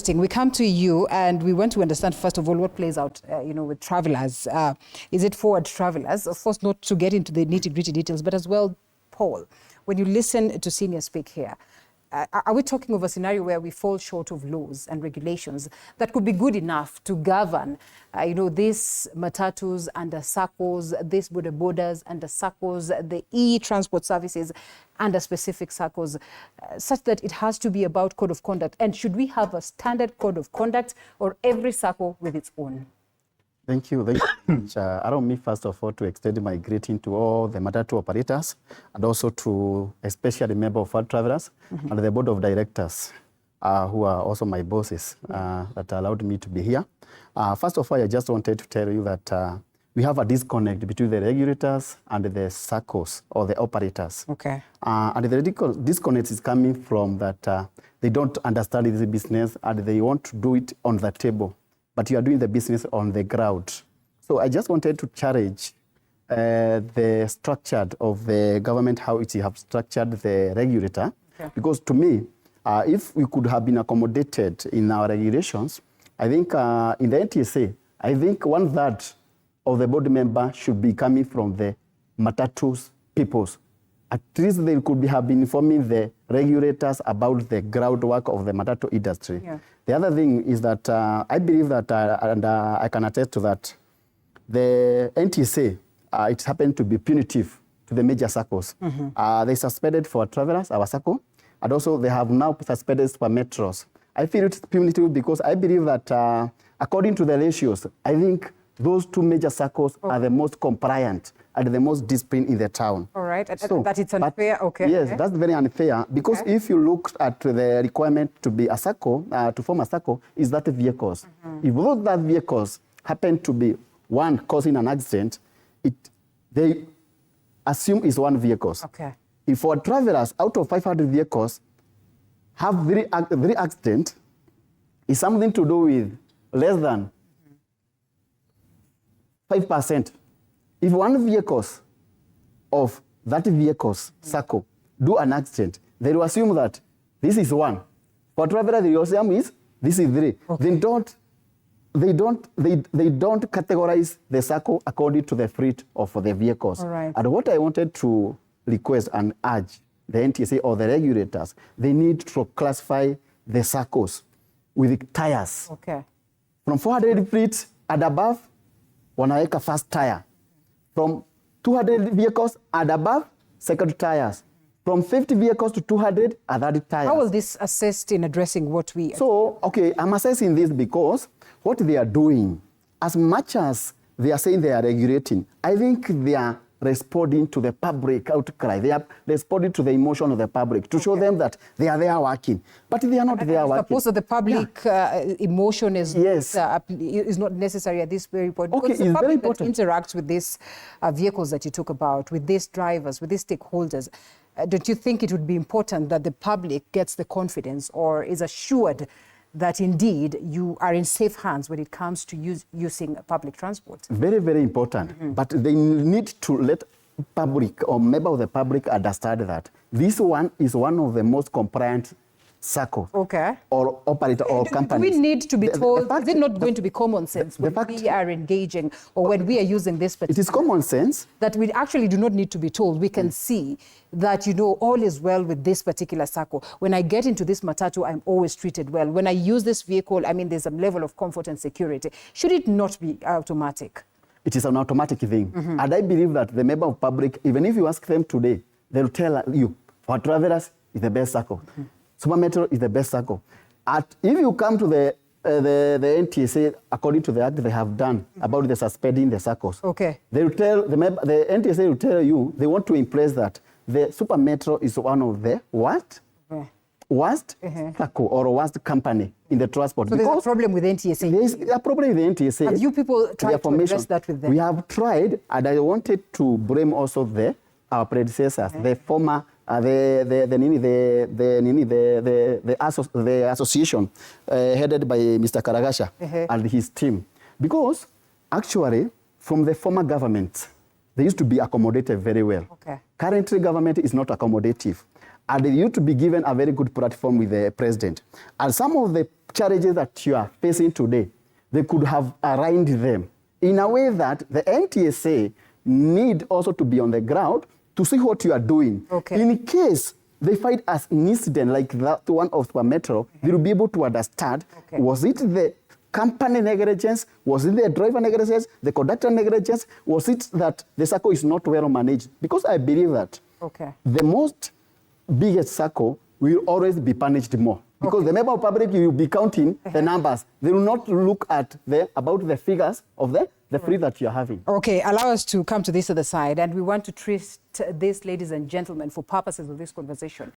interesting. We come to you and we want to understand, first of all, what plays out, with travelers. Is it forward travelers? Of course, not to get into the nitty-gritty details, but as well, Paul, when you listen to Senior speak here, are we talking of a scenario where we fall short of laws and regulations that could be good enough to govern, these matatus under Saccos, these borders under Saccos, the e-transport services under specific Saccos, such that it has to be about code of conduct? And should we have a standard code of conduct or every Sacco with its own? Thank you. Allow me, first of all, to extend my greeting to all the matatu operators and also to especially member of travelers and the board of directors who are also my bosses that allowed me to be here. First of all, I just wanted to tell you that we have a disconnect between the regulators and the Saccos or the operators. Okay. And the disconnect is coming from that they don't understand this business and they want to do it on the table, but you are doing the business on the ground. So I just wanted to challenge the structure of the government, how it have structured the regulator. Okay. Because to me, if we could have been accommodated in our regulations, I think in the NTSA, I think 1/3 of the board member should be coming from the matatu peoples. At least they could have been informing the regulators about the groundwork of the matatu industry. Yeah. The other thing is that I believe that, and I can attest to that, the NTSA, it happened to be punitive to the major Saccos. They suspended for travelers, our Sacco, and also they have now suspended for metros. I feel it's punitive because I believe that according to the ratios, I think those two major Saccos are the most compliant and the most disciplined in the town. All right, so, that it's unfair, okay. Yes, that's very unfair because if you look at the requirement to be a Sacco, to form a Sacco, is that vehicles. If those that vehicles happen to be one causing an accident, they assume is one vehicle. Okay. If for travelers, out of 500 vehicles, have three accidents, is something to do with less than 5%. If one vehicle of that vehicle's Sacco do an accident, they will assume that this is one. For travelers, they will assume is this is three. Okay. They don't categorize the Sacco according to the fleet of the vehicles. All right. And what I wanted to request and urge the NTSA or the regulators, they need to classify the Saccos with tires. Okay. From 400 feet and above, wanaweka first tire. From 200 vehicles and above, second tires. From 50 vehicles to 200, third tires. How will this assist in addressing what we... So, okay, I'm assessing this because what they are doing, as much as they are saying they are regulating, I think they are responding to the public outcry. They are responding to the emotion of the public to show them that they are there working. But they are not there working. Suppose that the public emotion is, is not necessary at this very point. Okay, because the public that interacts with these vehicles that you talk about, with these drivers, with these stakeholders, don't you think it would be important that the public gets the confidence or is assured that indeed you are in safe hands when it comes to using public transport? Very, very important. But they need to let public or member of the public understand that this one is one of the most compliant Sacco or operator or companies. Do we need to be told, is it not going to be common sense when we are engaging or when we are using this particular... It is common sense. That we actually do not need to be told. We can see that, all is well with this particular Sacco. When I get into this matatu, I'm always treated well. When I use this vehicle, there's a level of comfort and security. Should it not be automatic? It is an automatic thing. And I believe that the member of public, even if you ask them today, they'll tell you, for travelers, it's the best Sacco. Super Metro is the best Sacco. If you come to the NTSA, according to the act they have done about the suspending the Saccos, they will tell the NTSA will tell you they want to impress that the Super Metro is one of the worst Sacco or worst company in the transport. So there's a problem with NTSA. There is a problem with the NTSA. Have you people tried to address that with them? We have tried, and I wanted to blame also our predecessors, the former. The association headed by Mr. Karagasha and his team. Because actually, from the former government, they used to be accommodated very well. Currently, government is not accommodative. And they used to be given a very good platform with the president. And some of the challenges that you are facing today, they could have arraigned them in a way that the NTSA need also to be on the ground to see what you are doing. Okay. In case they find as an incident like that one of the metro, they will be able to understand, was it the company negligence, was it the driver negligence, the conductor negligence, was it that the Sacco is not well managed? Because I believe that the most biggest Sacco will always be punished more. Because the member of public will be counting the numbers. They will not look at about the figures of the free that you're having. Okay, allow us to come to this other side, and we want to treat this, ladies and gentlemen, for purposes of this conversation.